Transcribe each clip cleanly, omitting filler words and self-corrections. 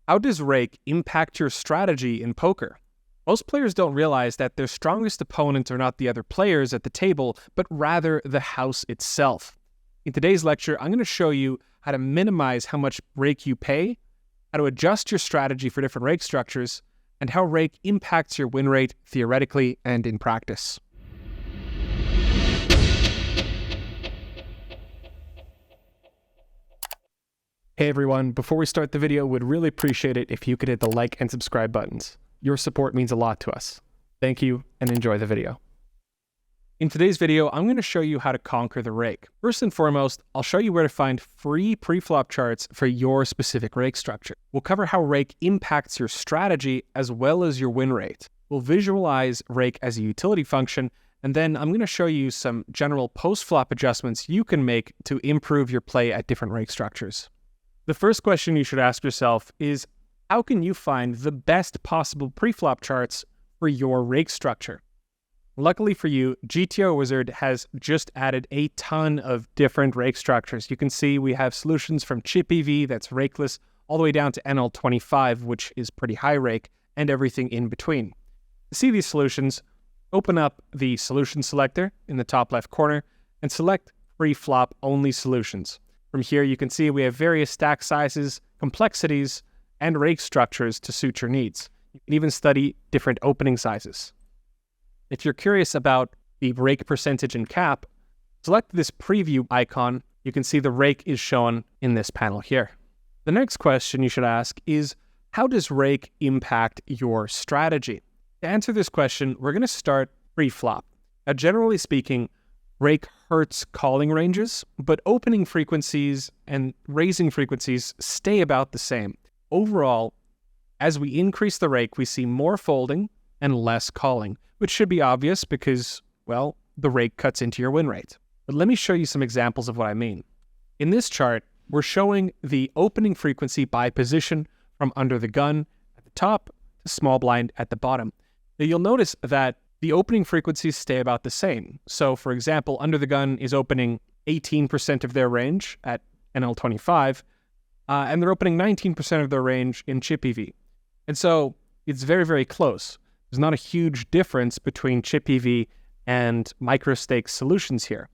How does Rake impact your strategy in poker? Most players don't realize that their strongest opponents are not the other players at the table, but rather the house itself. In today's lecture, I'm going to show you how to minimize how much Rake you pay, how to adjust your strategy for different Rake structures, and how Rake impacts your win rate theoretically and in practice. Hey everyone, before we start the video, would really appreciate it if you could hit the like and subscribe buttons. Your support means a lot to us. Thank you, and enjoy the video. In today's video, I'm going to show you how to conquer the Rake. First and foremost, I'll show you where to find free preflop charts for your specific Rake structure. We'll cover how Rake impacts your strategy as well as your win rate. We'll visualize Rake as a utility function, and then I'm going to show you some general post-flop adjustments you can make to improve your play at different Rake structures. The first question you should ask yourself is, how can you find the best possible preflop charts for your Rake structure? Luckily for you, GTO Wizard has just added a ton of different Rake structures. You can see we have solutions from chip EV that's Rakeless all the way down to NL25, which is pretty high Rake, and everything in between. To see these solutions, open up the solution selector in the top left corner and select preflop only solutions. From here, you can see we have various stack sizes, complexities, and Rake structures to suit your needs. You can even study different opening sizes. If you're curious about the Rake percentage and cap, select this preview icon. You can see the Rake is shown in this panel here. The next question you should ask is, how does Rake impact your strategy? To answer this question, we're going to start preflop. Now, generally speaking, Rake hurts calling ranges, but opening frequencies and raising frequencies stay about the same. Overall, as we increase the Rake, we see more folding and less calling, which should be obvious because, well, the Rake cuts into your win rate. But let me show you some examples of what I mean. In this chart, we're showing the opening frequency by position from under the gun at the top to small blind at the bottom. Now, you'll notice that the opening frequencies stay about the same. So, for example, under the gun is opening 18% of their range at NL25, and they're opening 19% of their range in chip EV. And so it's very, very close. There's not a huge difference between chip EV and microstake solutions here.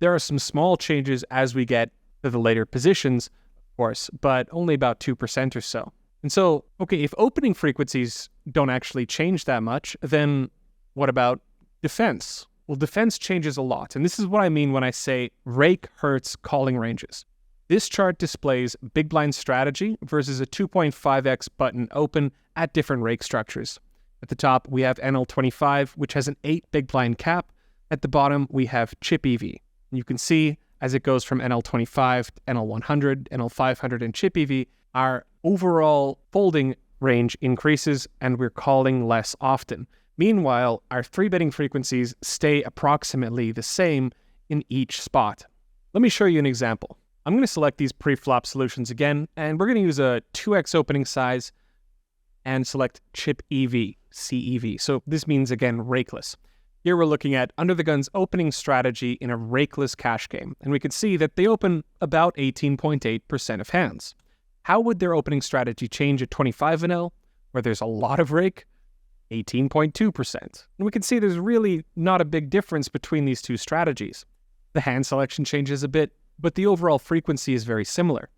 There are some small changes as we get to the later positions, of course, but only about 2% or so. And so, okay, if opening frequencies don't actually change that much, then what about defense? Well, defense changes a lot, and this is what I mean when I say Rake hurts calling ranges. This chart displays big blind strategy versus a 2.5x button open at different Rake structures. At the top, we have NL25, which has an 8 big blind cap. At the bottom, we have chip EV. And you can see as it goes from NL25 to NL100, NL500, and chip EV, our overall folding range increases and we're calling less often. Meanwhile, our 3-betting frequencies stay approximately the same in each spot. Let me show you an example. I'm going to select these preflop solutions again, and we're going to use a 2x opening size and select chip EV, CEV. So this means, again, Rakeless. Here we're looking at under the gun's opening strategy in a Rakeless cash game, and we can see that they open about 18.8% of hands. How would their opening strategy change at 25 and L, where there's a lot of Rake? 18.2%. And we can see there's really not a big difference between these two strategies. The hand selection changes a bit, but the overall frequency is very similar.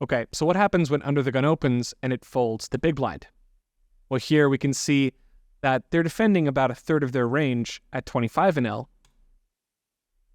Okay, so what happens when under the gun opens and it folds the big blind? Well, here we can see that they're defending about a third of their range at 25 and L,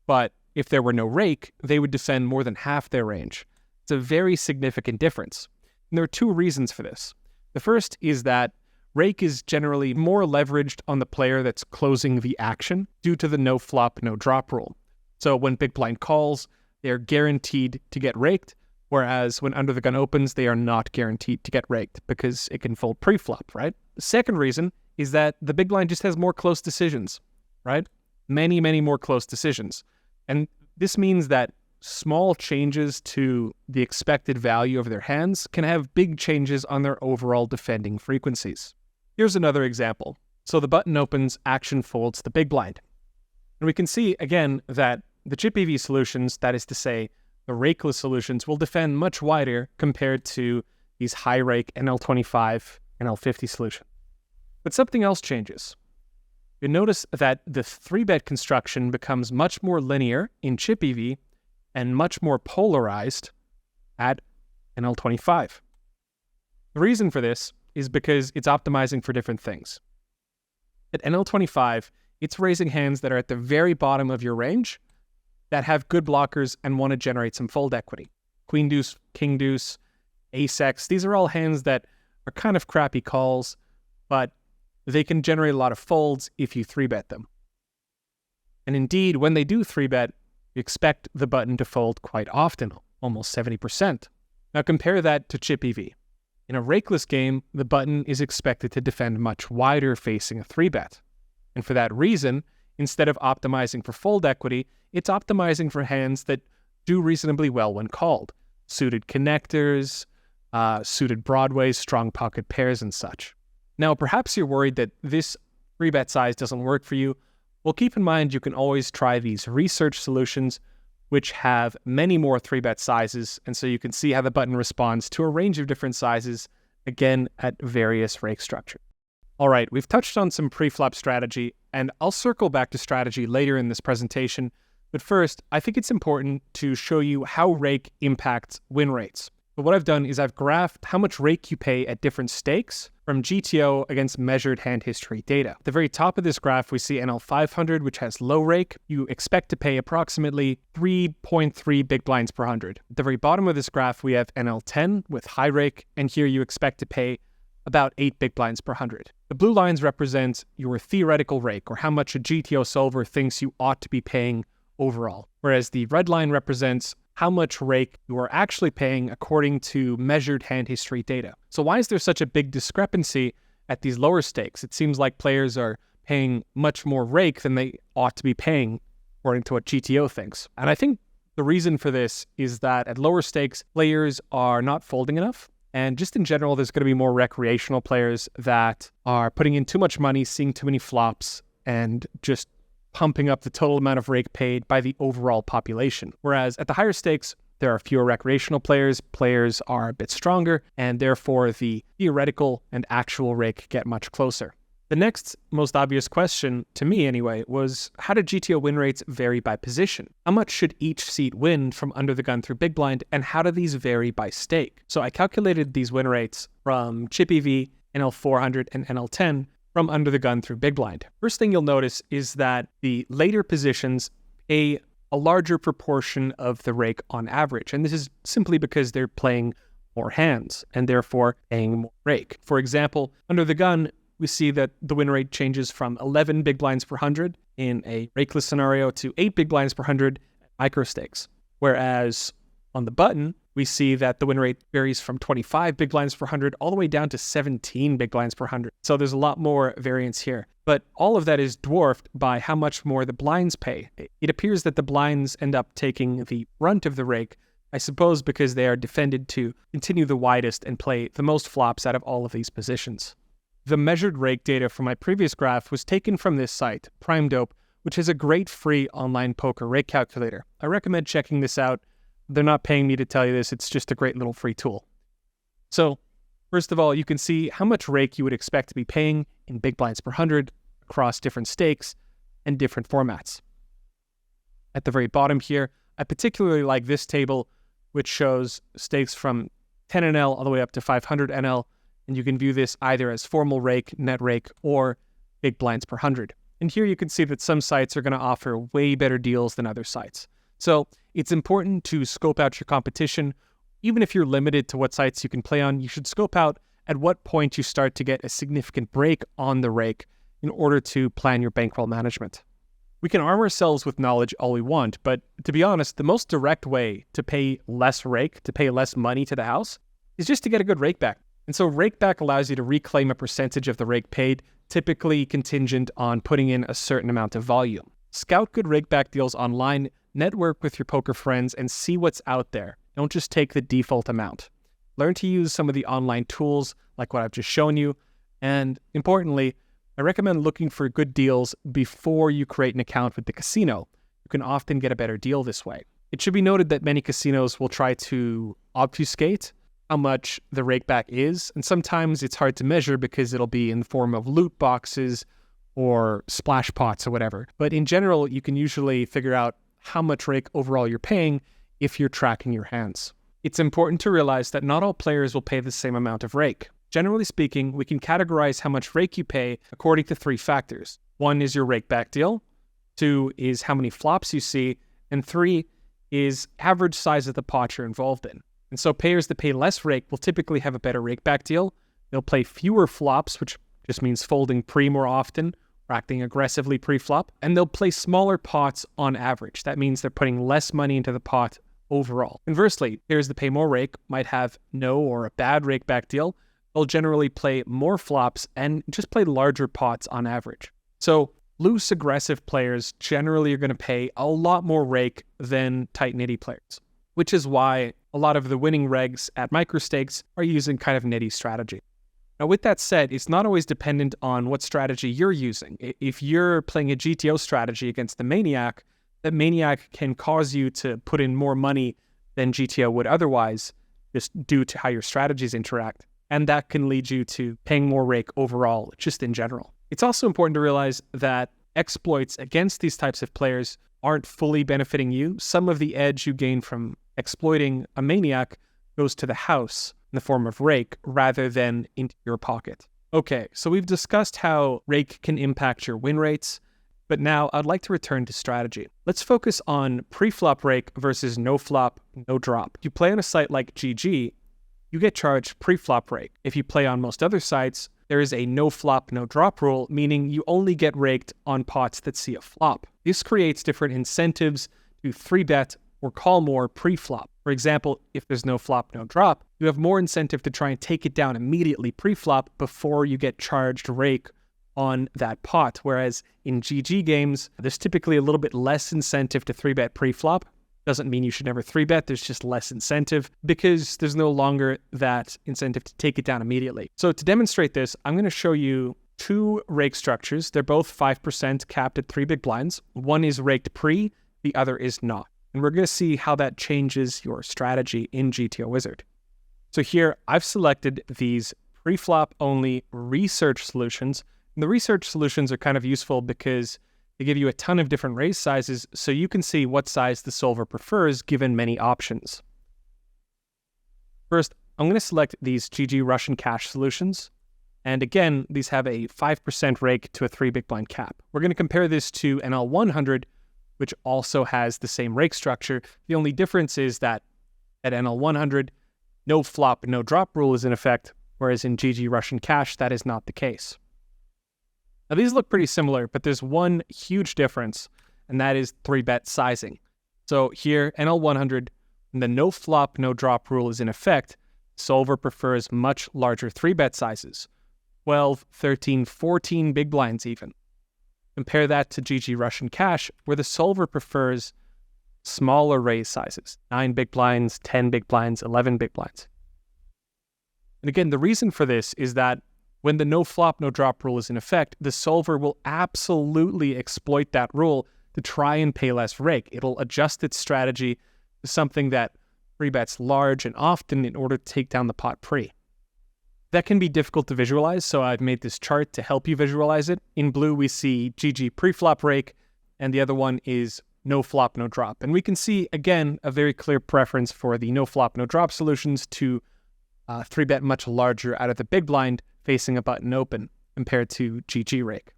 but if there were no Rake, they would defend more than half their range. It's a very significant difference. And there are two reasons for this. The first is that Rake is generally more leveraged on the player that's closing the action due to the no flop, no drop rule. So when big blind calls, they're guaranteed to get raked, whereas when under the gun opens, they are not guaranteed to get raked because it can fold pre-flop, right? The second reason is that the big blind just has more close decisions, right? Many, many more close decisions. And this means that small changes to the expected value of their hands can have big changes on their overall defending frequencies. Here's another example. So the button opens, action folds the big blind. And we can see, again, that the chip EV solutions, that is to say, the Rakeless solutions, will defend much wider compared to these high rake NL25 and L50 solutions. But something else changes. You'll notice that the 3-bet construction becomes much more linear in chip EV and much more polarized at NL25. The reason for this is because it's optimizing for different things. At NL25, it's raising hands that are at the very bottom of your range that have good blockers and want to generate some fold equity. Queen deuce, king deuce, ace x, these are all hands that are kind of crappy calls, but they can generate a lot of folds if you 3-bet them. And indeed, when they do 3-bet, you expect the button to fold quite often, almost 70%. Now compare that to chip EV. In a rakeless game, the button is expected to defend much wider facing a 3-bet. And for that reason, instead of optimizing for fold equity, it's optimizing for hands that do reasonably well when called. Suited connectors, suited broadways, strong pocket pairs, and such. Now, perhaps you're worried that this 3-bet size doesn't work for you. Well, keep in mind you can always try these research solutions, which have many more 3-bet sizes, and so you can see how the button responds to a range of different sizes, again, at various rake structures. All right, we've touched on some pre-flop strategy, and I'll circle back to strategy later in this presentation, but first, I think it's important to show you how rake impacts win rates. But what I've done is I've graphed how much rake you pay at different stakes from GTO against measured hand history data. At the very top of this graph, we see NL500, which has low rake. You expect to pay approximately 3.3 big blinds per 100. At the very bottom of this graph, we have NL10 with high rake, and here you expect to pay about 8 big blinds per 100. The blue lines represent your theoretical rake, or how much a GTO solver thinks you ought to be paying overall, whereas the red line represents how much rake you are actually paying according to measured hand history data. So why is there such a big discrepancy at these lower stakes? It seems like players are paying much more rake than they ought to be paying, according to what GTO thinks. And I think the reason for this is that at lower stakes, players are not folding enough. And just in general, there's going to be more recreational players that are putting in too much money, seeing too many flops, and just pumping up the total amount of rake paid by the overall population. Whereas at the higher stakes, there are fewer recreational players, players are a bit stronger, and therefore the theoretical and actual rake get much closer. The next most obvious question, to me anyway, was how do GTO win rates vary by position? How much should each seat win from under the gun through big blind, and how do these vary by stake? So I calculated these win rates from chip EV, NL400, and NL10, from under the gun through big blind. First thing you'll notice is that the later positions pay a larger proportion of the rake on average, and this is simply because they're playing more hands and therefore paying more rake. For example, under the gun, we see that the win rate changes from 11 big blinds per 100 in a rakeless scenario to 8 big blinds per 100 at micro stakes, whereas on the button, we see that the win rate varies from 25 big blinds per 100 all the way down to 17 big blinds per 100. So there's a lot more variance here. But all of that is dwarfed by how much more the blinds pay. It appears that the blinds end up taking the brunt of the rake, I suppose because they are defended to continue the widest and play the most flops out of all of these positions. The measured rake data from my previous graph was taken from this site, Primedope, which is a great free online poker rake calculator. I recommend checking this out. They're not paying me to tell you this, it's just a great little free tool. So, first of all, you can see how much rake you would expect to be paying in big blinds per 100 across different stakes and different formats. At the very bottom here, I particularly like this table, which shows stakes from 10 NL all the way up to 500 NL, and you can view this either as formal rake, net rake, or big blinds per 100. And here you can see that some sites are going to offer way better deals than other sites. So it's important to scope out your competition. Even if you're limited to what sites you can play on, you should scope out at what point you start to get a significant break on the rake in order to plan your bankroll management. We can arm ourselves with knowledge all we want, but to be honest, the most direct way to pay less rake, to pay less money to the house, is just to get a good rakeback. And so rakeback allows you to reclaim a percentage of the rake paid, typically contingent on putting in a certain amount of volume. Scout good rakeback deals online, network with your poker friends, and see what's out there. Don't just take the default amount. Learn to use some of the online tools like what I've just shown you. And importantly, I recommend looking for good deals before you create an account with the casino. You can often get a better deal this way. It should be noted that many casinos will try to obfuscate how much the Rakeback is, and sometimes it's hard to measure because it'll be in the form of loot boxes or splash pots or whatever. But in general, you can usually figure out how much Rake overall you're paying if you're tracking your hands. It's important to realize that not all players will pay the same amount of Rake. Generally speaking, we can categorize how much Rake you pay according to 3 factors. 1 is your Rakeback deal, 2 is how many flops you see, and 3 is average size of the pot you're involved in. And so players that pay less Rake will typically have a better Rakeback deal. They'll play fewer flops, which just means folding pre more often, or acting aggressively pre-flop, and they'll play smaller pots on average. That means they're putting less money into the pot overall. Conversely, players that pay more Rake might have no or a bad Rakeback deal. They'll generally play more flops and just play larger pots on average. So loose aggressive players generally are going to pay a lot more Rake than tight nitty players, which is why a lot of the winning regs at microstakes are using kind of nitty strategy. Now, with that said, it's not always dependent on what strategy you're using. If you're playing a GTO strategy against the Maniac, that Maniac can cause you to put in more money than GTO would otherwise, just due to how your strategies interact. And that can lead you to paying more Rake overall, just in general. It's also important to realize that exploits against these types of players aren't fully benefiting you. Some of the edge you gain from exploiting a Maniac goes to the house in the form of Rake rather than into your pocket. Okay, so we've discussed how Rake can impact your win rates, but now I'd like to return to strategy. Let's focus on pre-flop Rake versus no flop, no drop. If you play on a site like GG, you get charged pre-flop Rake. If you play on most other sites, there is a no flop, no drop rule, meaning you only get raked on pots that see a flop. This creates different incentives to 3-bet or call more pre-flop. For example, if there's no flop, no drop, you have more incentive to try and take it down immediately pre-flop before you get charged Rake on that pot. Whereas in GG games, there's typically a little bit less incentive to 3-bet pre-flop. Doesn't mean you should never 3-bet, there's just less incentive because there's no longer that incentive to take it down immediately. So to demonstrate this, I'm going to show you 2 Rake structures. They're both 5% capped at 3 big blinds. One is raked pre, the other is not. And we're going to see how that changes your strategy in GTO Wizard. So here I've selected these pre-flop only research solutions. And the research solutions are kind of useful because they give you a ton of different raise sizes so you can see what size the solver prefers given many options. First, I'm going to select these GG Russian cash solutions. And again, these have a 5% Rake to a 3 big blind cap. We're going to compare this to NL100, which also has the same Rake structure. The only difference is that at NL100, no flop, no drop rule is in effect, whereas in GG Russian Cash, that is not the case. Now, these look pretty similar, but there's one huge difference, and that is 3-bet sizing. So here, NL100, when the no flop, no drop rule is in effect, solver prefers much larger 3-bet sizes, 12, 13, 14 big blinds even. Compare that to GG Russian Cash, where the solver prefers smaller raise sizes, 9 big blinds, 10 big blinds, 11 big blinds. And again, the reason for this is that when the no flop, no drop rule is in effect, the solver will absolutely exploit that rule to try and pay less Rake. It'll adjust its strategy to something that 3-bets large and often in order to take down the pot pre. That can be difficult to visualize, so I've made this chart to help you visualize it. In blue, we see GG pre-flop Rake, and the other one is no flop, no drop. And we can see, again, a very clear preference for the no flop, no drop solutions to 3-bet much larger out of the big blind facing a button open compared to GG Rake.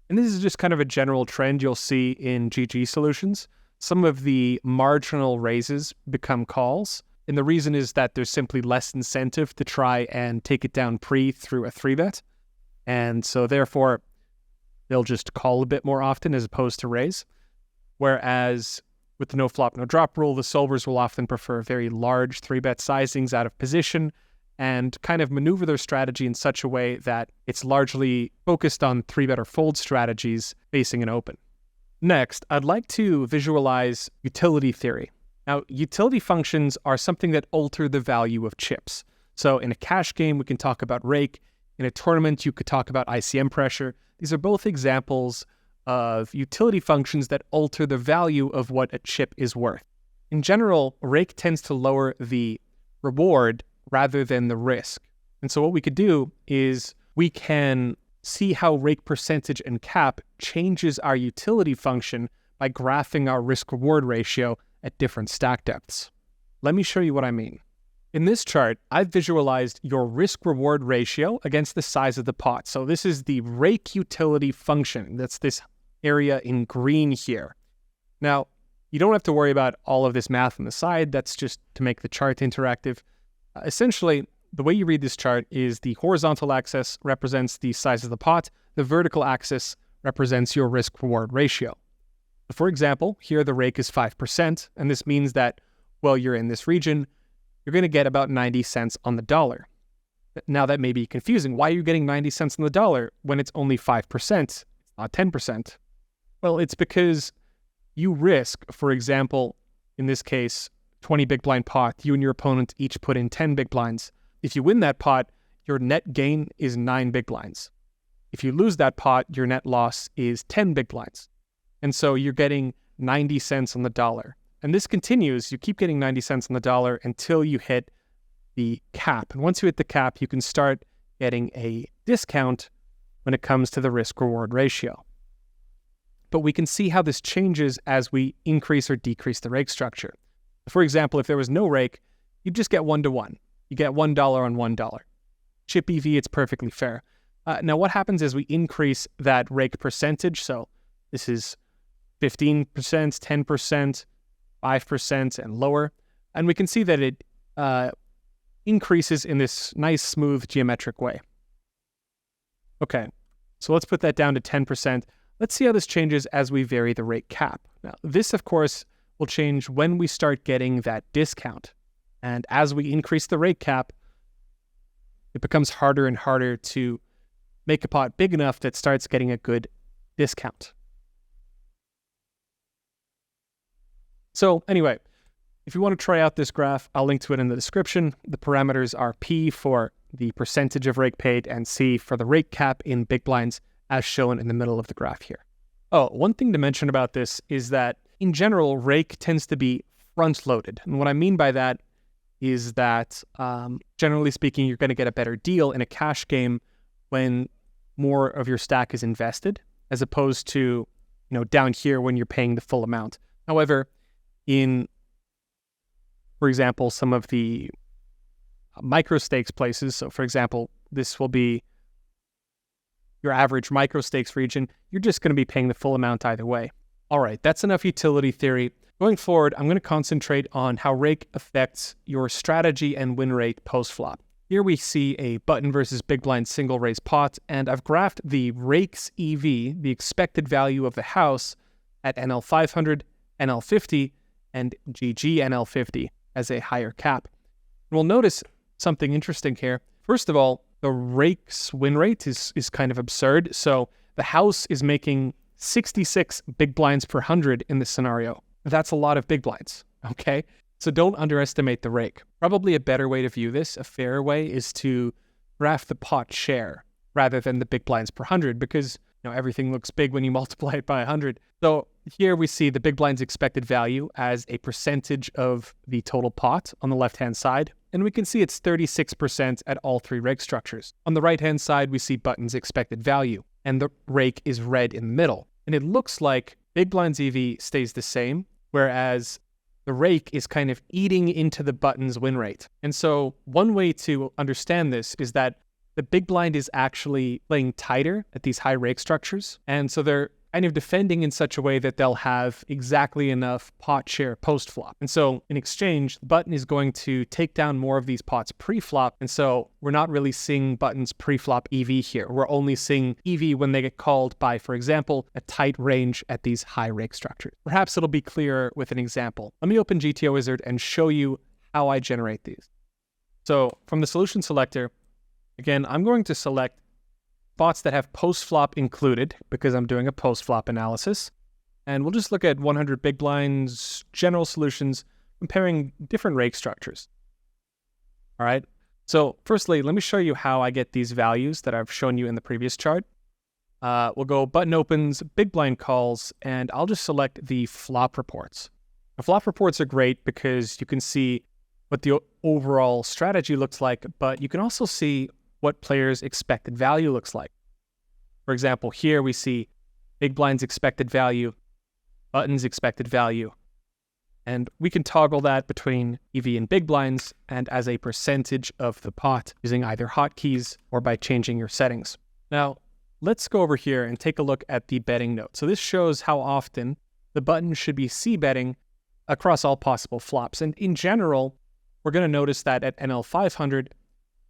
And this is just kind of a general trend you'll see in GG solutions. Some of the marginal raises become calls. And the reason is that there's simply less incentive to try and take it down pre through a 3-bet. And so therefore, they'll just call a bit more often as opposed to raise. Whereas with the no flop, no drop rule, the solvers will often prefer very large 3-bet sizings out of position and kind of maneuver their strategy in such a way that it's largely focused on 3-bet or fold strategies facing an open. Next, I'd like to visualize utility theory. Now, utility functions are something that alter the value of chips. So in a cash game, we can talk about Rake. In a tournament, you could talk about ICM pressure. These are both examples of utility functions that alter the value of what a chip is worth. In general, Rake tends to lower the reward rather than the risk. And so what we could do is we can see how rake percentage and cap changes our utility function by graphing our risk-reward ratio at different stack depths. Let me show you what I mean. In this chart, I've visualized your risk-reward ratio against the size of the pot. So this is the rake utility function. That's this area in green here. Now, you don't have to worry about all of this math on the side. That's just to make the chart interactive. Essentially, the way you read this chart is the horizontal axis represents the size of the pot. The vertical axis represents your risk-reward ratio. For example, here the rake is 5%, and this means that while you're in this region, you're going to get about 90 cents on the dollar. Now that may be confusing. Why are you getting 90 cents on the dollar when it's only 5%? It's not 10%. Well, it's because you risk, for example, in this case, 20 big blind pot, you and your opponent each put in 10 big blinds. If you win that pot, your net gain is 9 big blinds. If you lose that pot, your net loss is 10 big blinds. And so you're getting 90 cents on the dollar. And this continues. You keep getting 90 cents on the dollar until you hit the cap. And once you hit the cap, you can start getting a discount when it comes to the risk-reward ratio. But we can see how this changes as we increase or decrease the rake structure. For example, if there was no rake, you'd just get 1-to-1. You get $1 on $1. Chip EV, it's perfectly fair. Now, what happens is we increase that rake percentage. So this is 15%, 10%, 5%, and lower. And we can see that it increases in this nice, smooth, geometric way. Okay, so let's put that down to 10%. Let's see how this changes as we vary the rake cap. Now, this, of course, will change when we start getting that discount. And as we increase the rake cap, it becomes harder and harder to make a pot big enough that starts getting a good discount. So anyway, if you want to try out this graph, I'll link to it in the description. The parameters are P for the percentage of rake paid and C for the rake cap in big blinds as shown in the middle of the graph here. Oh, one thing to mention about this is that in general, rake tends to be front-loaded. And what I mean by that is that generally speaking, you're going to get a better deal in a cash game when more of your stack is invested, as opposed to, down here when you're paying the full amount. However, for example, some of the micro stakes places, so for example, this will be your average micro stakes region, you're just going to be paying the full amount either way. All right, that's enough utility theory. Going forward, I'm going to concentrate on how rake affects your strategy and win rate post-flop. Here we see a button versus big blind single raise pot, and I've graphed the rake's EV, the expected value of the house, at NL 500, NL 50, and GG NL 50 as a higher cap. And we'll notice something interesting here. First of all, the rake's win rate is kind of absurd. So the house is making 66 big blinds per 100 in this scenario. That's a lot of big blinds, okay? So don't underestimate the rake. Probably a better way to view this, a fairer way, is to graph the pot share rather than the big blinds per 100 because everything looks big when you multiply it by 100. So here we see the big blind's expected value as a percentage of the total pot on the left-hand side. And we can see it's 36% at all three rake structures. On the right-hand side, we see button's expected value, and the rake is red in the middle. And it looks like big blind's EV stays the same, whereas the rake is kind of eating into the button's win rate. And so one way to understand this is that the big blind is actually playing tighter at these high rake structures. And so they're kind of defending in such a way that they'll have exactly enough pot share post-flop. And so in exchange, the button is going to take down more of these pots pre-flop. And so we're not really seeing button's pre-flop EV here. We're only seeing EV when they get called by, for example, a tight range at these high rake structures. Perhaps it'll be clearer with an example. Let me open GTO Wizard and show you how I generate these. So from the solution selector, again, I'm going to select spots that have post-flop included because I'm doing a post-flop analysis. And we'll just look at 100 big blinds, general solutions, comparing different rake structures. All right. So firstly, let me show you how I get these values that I've shown you in the previous chart. We'll go button opens, big blind calls, and I'll just select the flop reports. The flop reports are great because you can see what the overall strategy looks like, but you can also see what players' expected value looks like. For example, here we see big blind's expected value, button's expected value, and we can toggle that between EV and big blinds and as a percentage of the pot using either hotkeys or by changing your settings. Now, let's go over here and take a look at the betting note. So this shows how often the button should be c-betting across all possible flops. And in general, we're going to notice that at NL 500,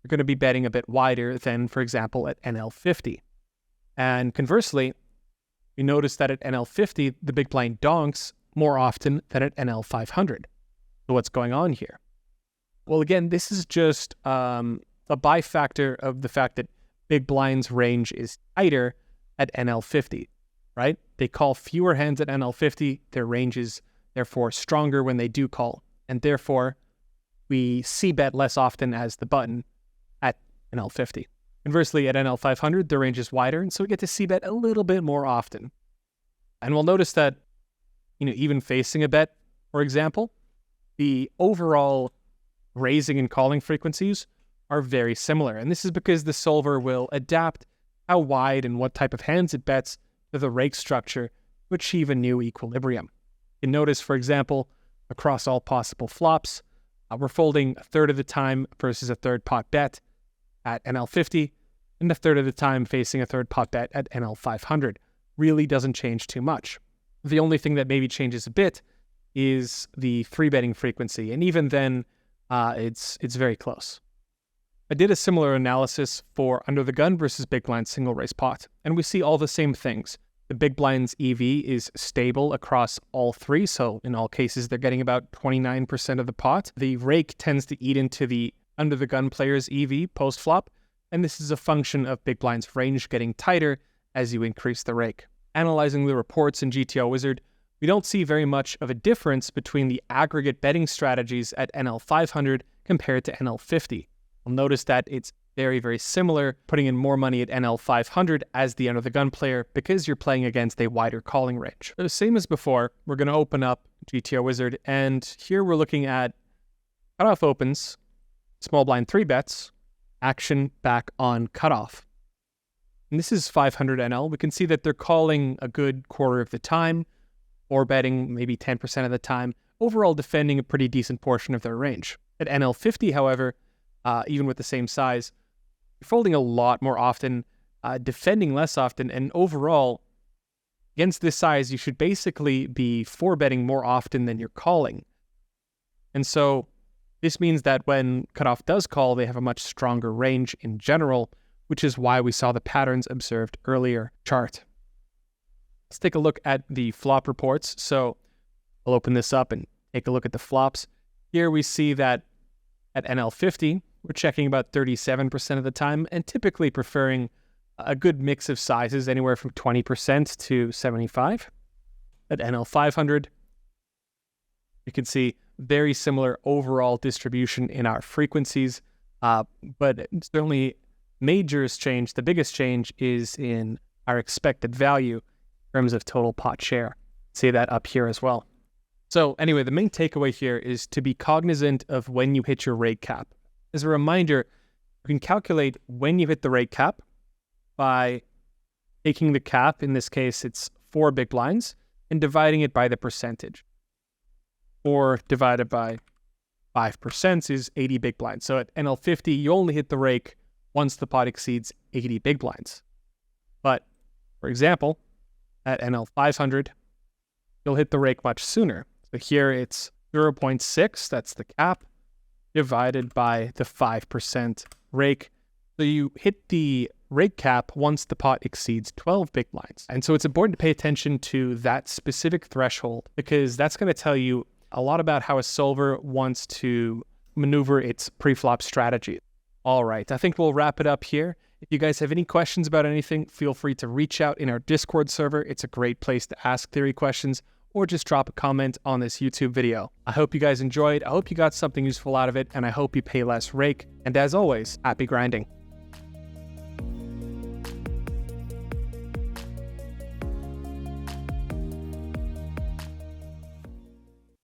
you're going to be betting a bit wider than, for example, at NL 50. And conversely, we notice that at NL 50, the big blind donks more often than at NL 500. So what's going on here? Well, again, this is just a byfactor of the fact that big blind's range is tighter at NL 50, right? They call fewer hands at NL 50. Their range is therefore stronger when they do call. And therefore, we c-bet less often as the button at NL 50. Conversely, at NL 500, the range is wider, and so we get to c-bet a little bit more often. And we'll notice that, even facing a bet, for example, the overall raising and calling frequencies are very similar. And this is because the solver will adapt how wide and what type of hands it bets to the rake structure to achieve a new equilibrium. You can notice, for example, across all possible flops, we're folding a third of the time versus a third pot bet at NL 50, and a third of the time facing a third pot bet at NL 500. Really doesn't change too much. The only thing that maybe changes a bit is the free betting frequency, and even then, it's very close. I did a similar analysis for under the gun versus big blind single raise pot, and we see all the same things. The big blind's EV is stable across all three, so in all cases, they're getting about 29% of the pot. The rake tends to eat into the under the gun player's EV post-flop, and this is a function of big blind's range getting tighter as you increase the rake. Analyzing the reports in GTO Wizard, we don't see very much of a difference between the aggregate betting strategies at NL 500 compared to NL 50. You'll notice that it's very, very similar, putting in more money at NL 500 as the under the gun player because you're playing against a wider calling range. So same as before, we're going to open up GTO Wizard, and here we're looking at cutoff opens, small blind 3 bets, action back on cutoff. And this is 500 NL. We can see that they're calling a good quarter of the time, or betting maybe 10% of the time, overall defending a pretty decent portion of their range. At NL 50, however, even with the same size, you're folding a lot more often, defending less often, and overall, against this size, you should basically be 4-betting more often than you're calling. And so this means that when cutoff does call, they have a much stronger range in general, which is why we saw the patterns observed earlier chart. Let's take a look at the flop reports. So I'll open this up and take a look at the flops. Here we see that at NL 50, we're checking about 37% of the time and typically preferring a good mix of sizes, anywhere from 20% to 75%. At NL 500, you can see very similar overall distribution in our frequencies, but certainly majors change. The biggest change is in our expected value in terms of total pot share. See that up here as well. So anyway, the main takeaway here is to be cognizant of when you hit your rake cap. As a reminder, you can calculate when you hit the rake cap by taking the cap, in this case it's 4 big blinds, and dividing it by the percentage. 4 divided by 5% is 80 big blinds. So at NL 50, you only hit the rake once the pot exceeds 80 big blinds. But, for example, at NL 500, you'll hit the rake much sooner. So here it's 0.6, that's the cap, divided by the 5% rake. So you hit the rake cap once the pot exceeds 12 big blinds. And so it's important to pay attention to that specific threshold, because that's going to tell you a lot about how a solver wants to maneuver its pre-flop strategy. All right, I think we'll wrap it up here. If you guys have any questions about anything, feel free to reach out in our Discord server. It's a great place to ask theory questions, or just drop a comment on this YouTube video. I hope you guys enjoyed. I hope you got something useful out of it, and I hope you pay less rake. And as always, happy grinding.